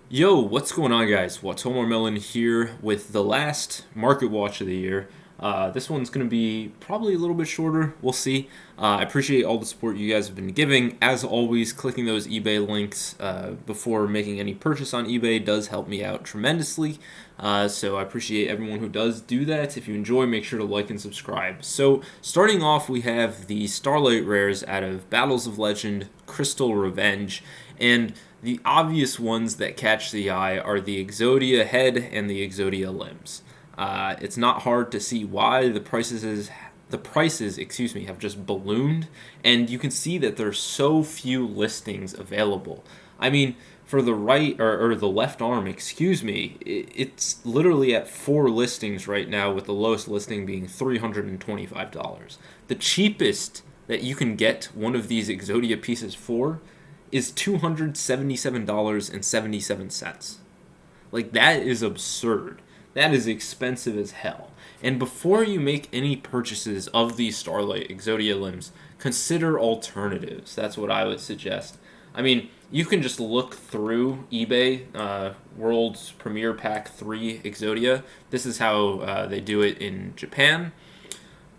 Yo, what's going on, guys? Watomarmelon here with the last market watch of the year. This one's going to be probably a little bit shorter. We'll see. I appreciate all the support you guys have been giving. As always, clicking those eBay links before making any purchase on eBay does help me out tremendously. So I appreciate everyone who does do that. If you enjoy, make sure to like and subscribe. So, starting off, we have the Starlight Rares out of Battles of Legend, Crystal Revenge, and the obvious ones that catch the eye are the Exodia head and the Exodia limbs. It's not hard to see why the prices, have just ballooned, and you can see that there's so few listings available. I mean, for the right or the left arm, it's literally at 4 listings right now, with the lowest listing being $325. The cheapest that you can get one of these Exodia pieces for is $277.77. Like, that is absurd. That is expensive as hell. And before you make any purchases of these Starlight Exodia limbs, consider alternatives. That's what I would suggest. I mean, you can just look through eBay, World's Premier Pack 3 Exodia. This is how they do it in Japan.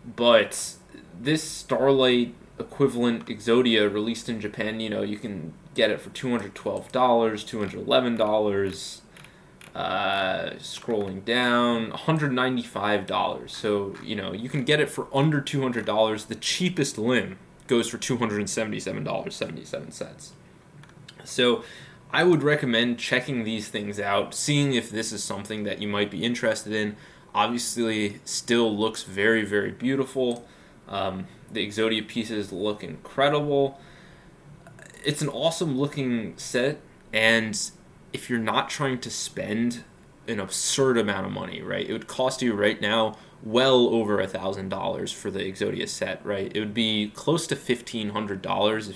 But this Starlight equivalent Exodia released in Japan, you can get it for $212, $211, scrolling down, $195. So, you can get it for under $200. The cheapest limb goes for $277.77. So, I would recommend checking these things out, seeing if this is something that you might be interested in. Obviously, still looks very, very beautiful. The Exodia pieces look incredible. It's an awesome looking set, and if you're not trying to spend an absurd amount of money, right? It would cost you right now well over $1,000 for the Exodia set, right? It would be close to $1,500.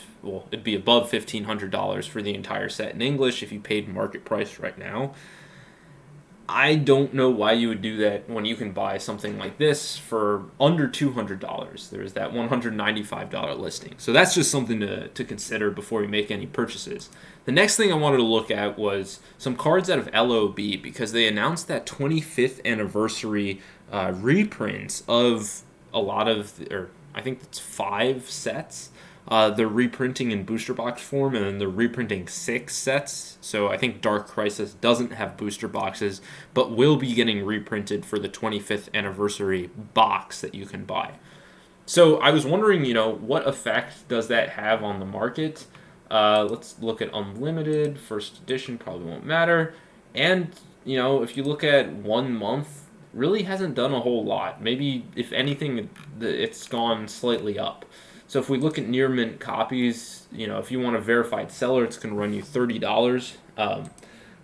It'd be above $1,500 for the entire set in English if you paid market price right now. I don't know why you would do that when you can buy something like this for under $200. There's that $195 listing. So that's just something to consider before you make any purchases. The next thing I wanted to look at was some cards out of LOB, because they announced that 25th anniversary reprints of a lot of, or I think it's 5 sets. They're reprinting in booster box form, and then they're reprinting 6 sets. So I think Dark Crisis doesn't have booster boxes, but will be getting reprinted for the 25th anniversary box that you can buy. So I was wondering, what effect does that have on the market? Let's look at Unlimited. First edition probably won't matter. And, if you look at 1 month, really hasn't done a whole lot. Maybe, if anything, it's gone slightly up. So if we look at near mint copies, if you want a verified seller, it's going to run you $30.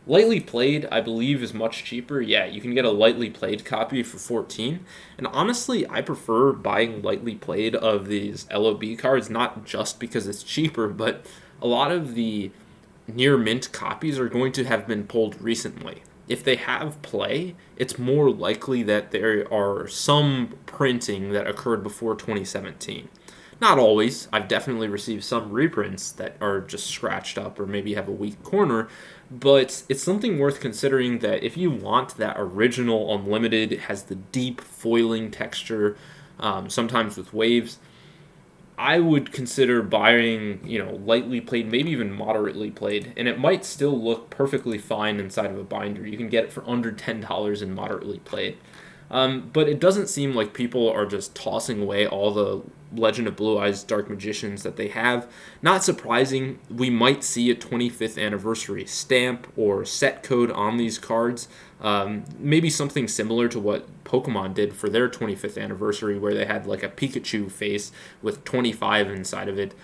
Lightly played, I believe, is much cheaper. Yeah, you can get a lightly played copy for $14. And honestly, I prefer buying lightly played of these LOB cards, not just because it's cheaper, but a lot of the near mint copies are going to have been pulled recently. If they have play, it's more likely that there are some printing that occurred before 2017. Not always. I've definitely received some reprints that are just scratched up or maybe have a weak corner, but it's something worth considering that if you want that original Unlimited, it has the deep foiling texture, sometimes with waves, I would consider buying, lightly played, maybe even moderately played, and it might still look perfectly fine inside of a binder. You can get it for under $10 in moderately played. But it doesn't seem like people are just tossing away all the Legend of Blue Eyes Dark Magicians that they have. Not surprising, we might see a 25th anniversary stamp or set code on these cards. Maybe something similar to what Pokemon did for their 25th anniversary, where they had like a Pikachu face with 25 inside of it.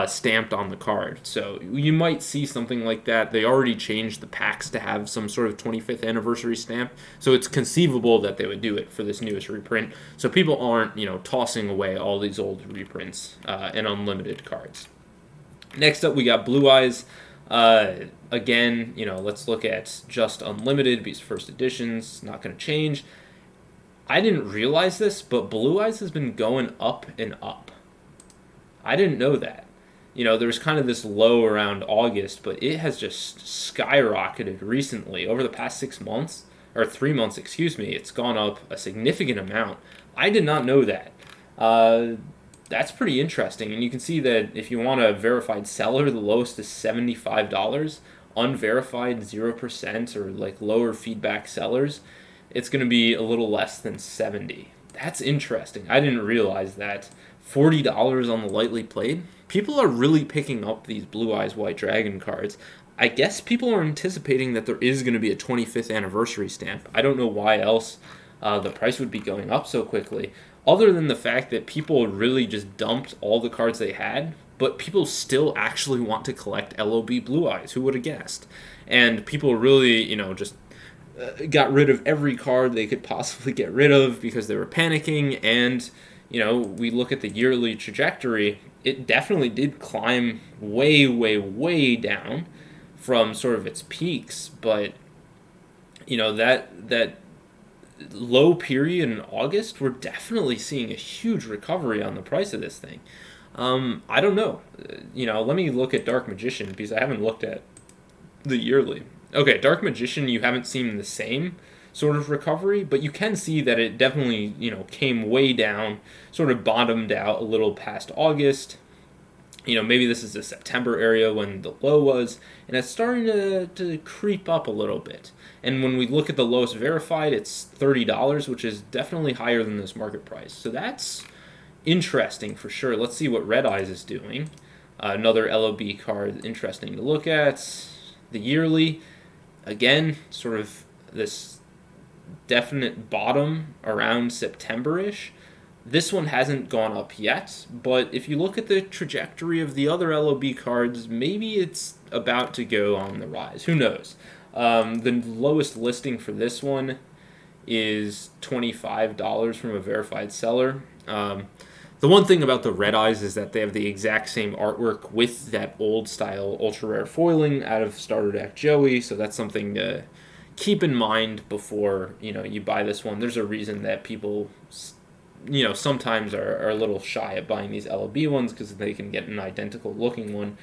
Stamped on the card. So you might see something like that. They already changed the packs to have some sort of 25th anniversary stamp, so it's conceivable that they would do it for this newest reprint. So people aren't, tossing away all these old reprints and unlimited cards. Next up, we got Blue Eyes. Again, let's look at just unlimited, because first editions, not going to change. I didn't realize this, but Blue Eyes has been going up and up. I didn't know that. There was kind of this low around August, but it has just skyrocketed recently over the past 6 months, or 3 months, excuse me. It's gone up a significant amount. I did not know that. Uh, that's pretty interesting. And you can see that if you want a verified seller, the lowest is $75. Unverified 0% or like lower feedback sellers, it's going to be a little less than 70. That's interesting. I didn't realize that. $40 on the lightly played. People are really picking up these Blue Eyes White Dragon cards. I guess people are anticipating that there is going to be a 25th anniversary stamp. I don't know why else the price would be going up so quickly, other than the fact that people really just dumped all the cards they had, but people still actually want to collect LOB Blue Eyes. Who would have guessed? And people really, just got rid of every card they could possibly get rid of because they were panicking. And, we look at the yearly trajectory, it definitely did climb way, way, way down from sort of its peaks. But, that low period in August, we're definitely seeing a huge recovery on the price of this thing. I don't know. Let me look at Dark Magician because I haven't looked at the yearly. Okay, Dark Magician, you haven't seen the same sort of recovery, but you can see that it definitely, came way down, sort of bottomed out a little past August. Maybe this is the September area when the low was, and it's starting to creep up a little bit. And when we look at the lowest verified, it's $30, which is definitely higher than this market price. So that's interesting for sure. Let's see what Red Eyes is doing. Another LOB card, interesting to look at. The yearly, again, sort of this definite bottom around September-ish. This one hasn't gone up yet, but if you look at the trajectory of the other LOB cards, maybe it's about to go on the rise. Who knows? The lowest listing for this one is $25 from a verified seller. The one thing about the Red Eyes is that they have the exact same artwork with that old style ultra rare foiling out of Starter Deck Joey, so that's something to keep in mind before you buy this one. There's a reason that people sometimes are a little shy at buying these LOB ones because they can get an identical looking one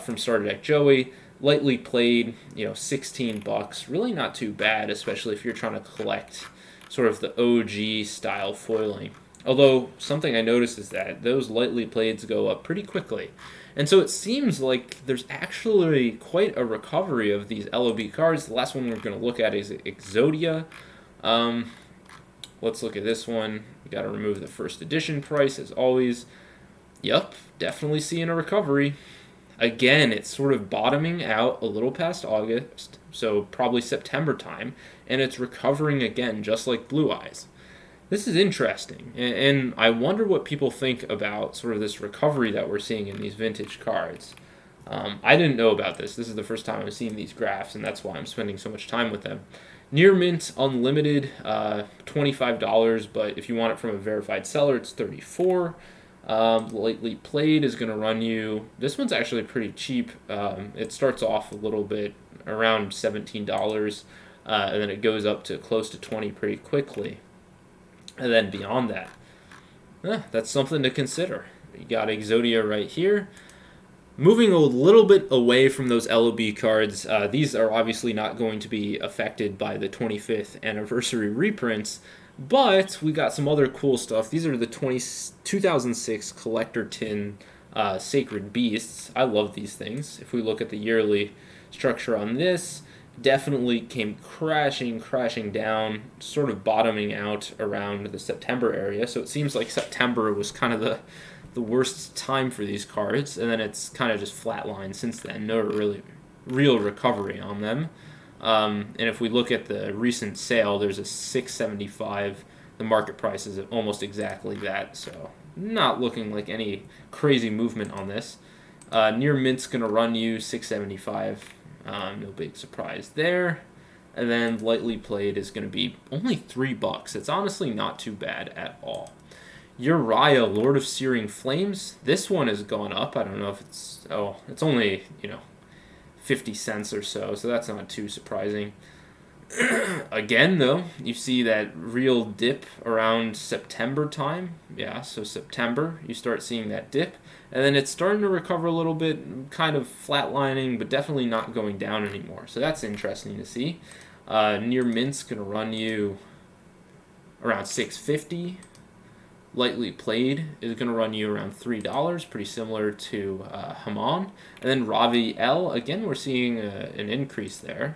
from Starter Deck Joey. Lightly played, $16. Really not too bad, especially if you're trying to collect sort of the OG style foiling. Although, something I noticed is that those lightly playeds go up pretty quickly. And so it seems like there's actually quite a recovery of these LOB cards. The last one we're going to look at is Exodia. Let's look at this one. We got to remove the first edition price, as always. Yep, definitely seeing a recovery. Again, it's sort of bottoming out a little past August, so probably September time, and it's recovering again, just like Blue Eyes. This is interesting, and I wonder what people think about sort of this recovery that we're seeing in these vintage cards. I didn't know about this. This is the first time I've seen these graphs, and that's why I'm spending so much time with them. Near Mint Unlimited, $25, but if you want it from a verified seller, it's $34. Lightly Played is going to run you, this one's actually pretty cheap. It starts off a little bit around $17, and then it goes up to close to $20 pretty quickly. And then beyond that, that's something to consider. You got Exodia right here. Moving a little bit away from those LOB cards, these are obviously not going to be affected by the 25th anniversary reprints, but we got some other cool stuff. These are the 2006 Collector Tin Sacred Beasts. I love these things. If we look at the yearly structure on this, definitely came crashing down, sort of bottoming out around the September area. So it seems like September was kind of the worst time for these cards, and then it's kind of just flatlined since then. No really real recovery on them. And if we look at the recent sale, there's a $675. The market price is almost exactly that, so not looking like any crazy movement on this. Near Mint's going to run you $675. No big surprise there. And then Lightly Played is going to be only $3. It's honestly not too bad at all. Uriah, Lord of Searing Flames. This one has gone up. I don't know if it's only, 50 cents or so that's not too surprising. Again, though, you see that real dip around September time. Yeah, so September, you start seeing that dip. And then it's starting to recover a little bit, kind of flatlining, but definitely not going down anymore. So that's interesting to see. Near mint's going to run you around 650. Lightly played is going to run you around $3, pretty similar to Hamon. And then Ravi L, again, we're seeing an increase there.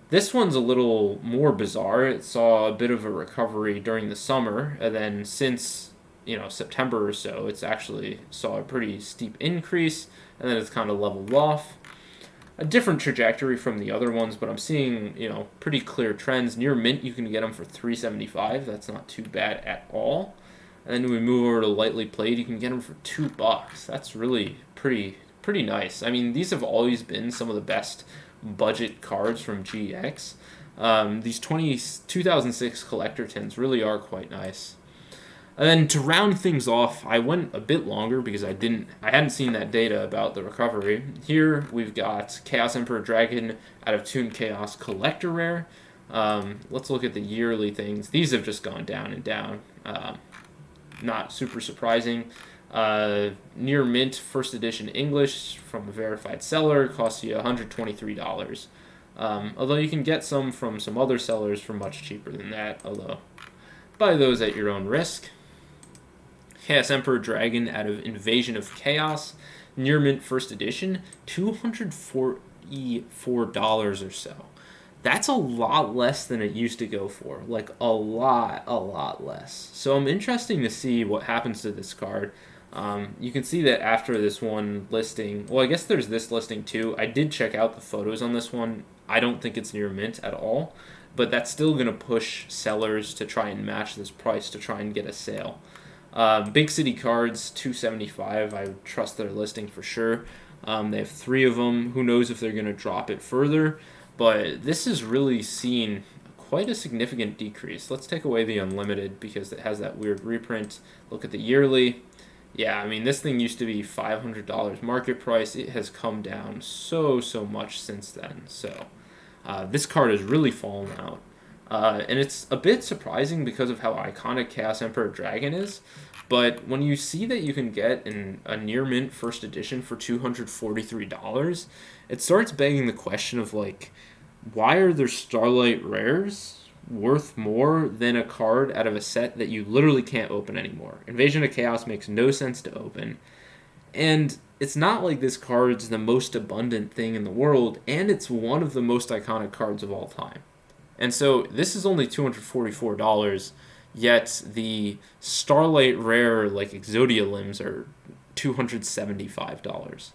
This one's a little more bizarre. It saw a bit of a recovery during the summer, and then since September or so, it's actually saw a pretty steep increase, and then it's kind of leveled off. A different trajectory from the other ones, but I'm seeing pretty clear trends. Near mint, you can get them for $3.75. That's not too bad at all. And then we move over to lightly played, you can get them for $2. That's really pretty nice. I mean, these have always been some of the best budget cards from GX. These 2006 collector tins really are quite nice. And then to round things off, I went a bit longer because I hadn't seen that data about the recovery. Here we've got Chaos Emperor Dragon out of Toon Chaos Collector Rare. Let's look at the yearly things. These have just gone down and down. Not super surprising. Near mint first edition English from a verified seller costs you $123. Although you can get some from some other sellers for much cheaper than that. Although buy those at your own risk. Chaos Emperor Dragon out of Invasion of Chaos, near mint first edition, $244 or so. That's a lot less than it used to go for. Like a lot less. So I'm interested to see what happens to this card. You can see that after this one listing, well, I guess there's this listing too. I did check out the photos on this one. I don't think it's near mint at all, but that's still going to push sellers to try and match this price to try and get a sale. Big City Cards, $275. I would trust their listing for sure. They have 3 of them. Who knows if they're going to drop it further, but this has really seen quite a significant decrease. Let's take away the unlimited because it has that weird reprint. Look at the yearly. Yeah, I mean, this thing used to be $500 market price. It has come down so much since then. So this card has really fallen out. And it's a bit surprising because of how iconic Chaos Emperor Dragon is. But when you see that you can get a near mint first edition for $243, it starts begging the question of, like, why are there Starlight Rares worth more than a card out of a set that you literally can't open anymore? Invasion of Chaos makes no sense to open. And it's not like this card's the most abundant thing in the world, and it's one of the most iconic cards of all time. And so this is only $244, yet the Starlight Rare, like Exodia limbs, are $275.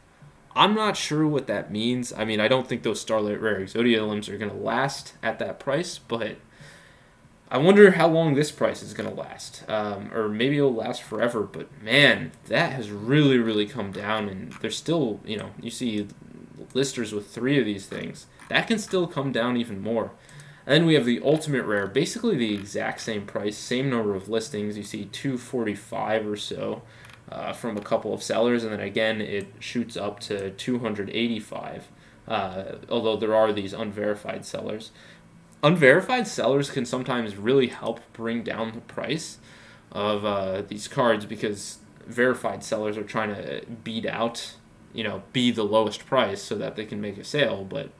I'm not sure what that means. I mean, I don't think those Starlight Rare Exodia limbs are going to last at that price, but I wonder how long this price is going to last. Or maybe it'll last forever, but man, that has really come down, and there's still, you see listers with 3 of these things. That can still come down even more. And then we have the Ultimate Rare, basically the exact same price, same number of listings. You see $245 or so from a couple of sellers, and then again it shoots up to $285, although there are these unverified sellers. Unverified sellers can sometimes really help bring down the price of these cards because verified sellers are trying to beat out, be the lowest price so that they can make a sale, but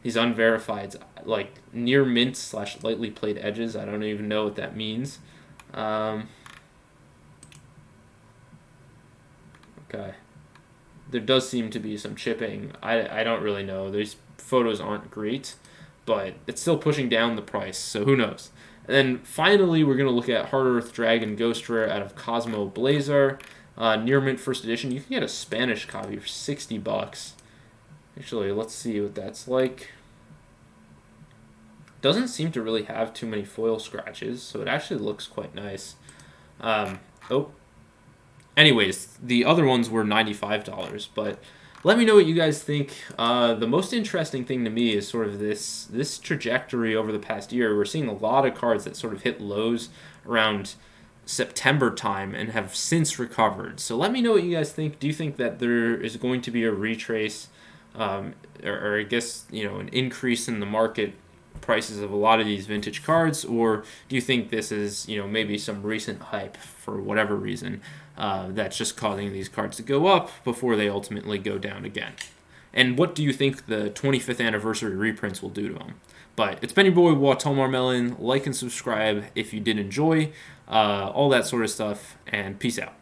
these unverifieds, like near mint / lightly played edges, I don't even know what that means. Okay. There does seem to be some chipping. I don't really know. These photos aren't great, but it's still pushing down the price, so who knows. And then finally, we're going to look at Hard Earth Dragon Ghost Rare out of Cosmo Blazar. Near mint first edition. You can get a Spanish copy for $60. Actually, let's see what that's like. Doesn't seem to really have too many foil scratches, so it actually looks quite nice. Anyways, the other ones were $95, but let me know what you guys think. The most interesting thing to me is sort of this trajectory over the past year. We're seeing a lot of cards that sort of hit lows around September time and have since recovered. So let me know what you guys think. Do you think that there is going to be a retrace, or I guess, an increase in the market prices of a lot of these vintage cards, or do you think this is, maybe some recent hype for whatever reason that's just causing these cards to go up before they ultimately go down again? And what do you think the 25th anniversary reprints will do to them? But it's been your boy Watomarmelon. Like and subscribe if you did enjoy all that sort of stuff, and peace out.